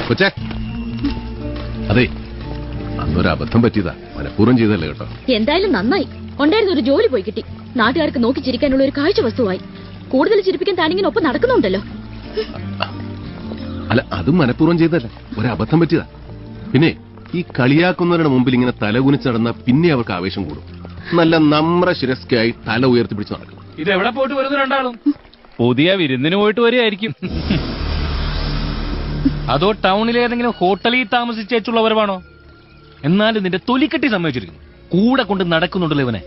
കൊച്ചേ, അതെ അന്നൊരു അബദ്ധം പറ്റിയതാ, മനഃപൂർവ്വം ചെയ്തല്ലേ കേട്ടോ. എന്തായാലും നന്നായി. ഉണ്ടായിരുന്ന ഒരു ജോലി പോയി കിട്ടി. നാട്ടുകാർക്ക് നോക്കി ചിരിക്കാനുള്ള ഒരു കാഴ്ച വസ്തുവായി. കൂടുതൽ ചിരിപ്പിക്കാൻ താനിങ്ങനെ ഒപ്പം നടക്കുന്നുണ്ടല്ലോ. അല്ല, അതും മനഃപൂർവ്വം ചെയ്തല്ല, ഒരു അബദ്ധം പറ്റിയതാ. പിന്നെ ഈ കളിയാക്കുന്നവരുടെ മുമ്പിൽ ഇങ്ങനെ തലകുനിച്ച് നടന്ന പിന്നെ അവർക്ക് ആവേശം കൂടും. നല്ല നമ്ര ശിരസ്കായി തല ഉയർത്തിപ്പിടിച്ച് നടക്കും. ഇതെവിടെ പോയിട്ട് വരുന്നു രണ്ടാളും? പുതിയ വിരുന്നിന് പോയിട്ട് വരികയായിരിക്കും. അതോ ടൗണിലെ ഏതെങ്കിലും ഹോട്ടലിൽ താമസിച്ചുള്ളവരാണോ? എന്നാലും നിന്റെ തൊലിക്കെട്ടി സമ്മതിച്ചിരിക്കുന്നു. കൂടെ കൊണ്ട് നടക്കുന്നുണ്ടല്ലോ ഇവനെ.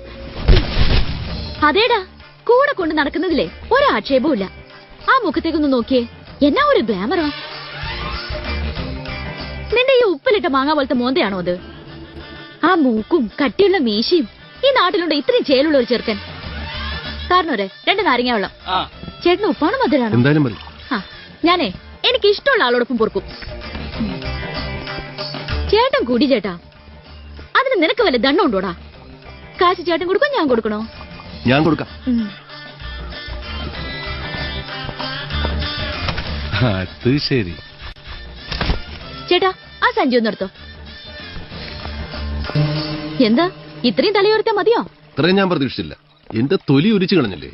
അതേടാ, കൂടെ കൊണ്ട് നടക്കുന്നതിലേ ഒരാക്ഷേപവും ഇല്ല. ആ മുഖത്തേക്കൊന്ന് നോക്കിയേ, എന്നാ ഒരു ഗ്ലാമറാ. നിന്റെ ഈ ഉപ്പിലിട്ട മാങ്ങ പോലത്തെ മോന്തയാണോ അത്? ആ മൂക്കും കട്ടിയുള്ള മീശയും. ഈ നാട്ടിലുണ്ട് ഇത്രയും ചേലുള്ള ഒരു ചെറുക്കൻ. കാരണം 2 നാരങ്ങ വെള്ളം. ചേട്ടന് ഉപ്പാണ് മധുരാണോ? എന്തായാലും മതി. ഞാനേ എനിക്ക് ഇഷ്ടമുള്ള ആളോടൊപ്പം പൊറുക്കും. ചേട്ടൻ കൂടി ചേട്ടാ, അതിന് നിനക്ക് വല്ല ദണ്ണം ഉണ്ടോടാ? കാശ് ചേട്ടൻ കൊടുക്കും, ഞാൻ കൊടുക്കണോ? ഞാൻ കൊടുക്കാം. അത് ശരി. ചേട്ടാ, ആ സഞ്ചി ഒന്ന് എടുത്തോ. എന്താ ഇത്രയും തലയോർത്താ മതിയോ? ഇത്രയും ഞാൻ പ്രതീക്ഷിച്ചില്ല. എന്റെ തൊലി ഉരിച്ചു കളഞ്ഞല്ലേ.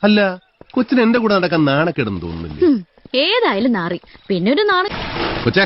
അല്ല, കൊച്ചിന് എന്റെ കൂടെ നടക്കാൻ നാണക്കേടെന്ന് തോന്നുന്നില്ലേ? ഏതായാലും നാറി. പിന്നെ ഒരു നാണ. കൊച്ചേ,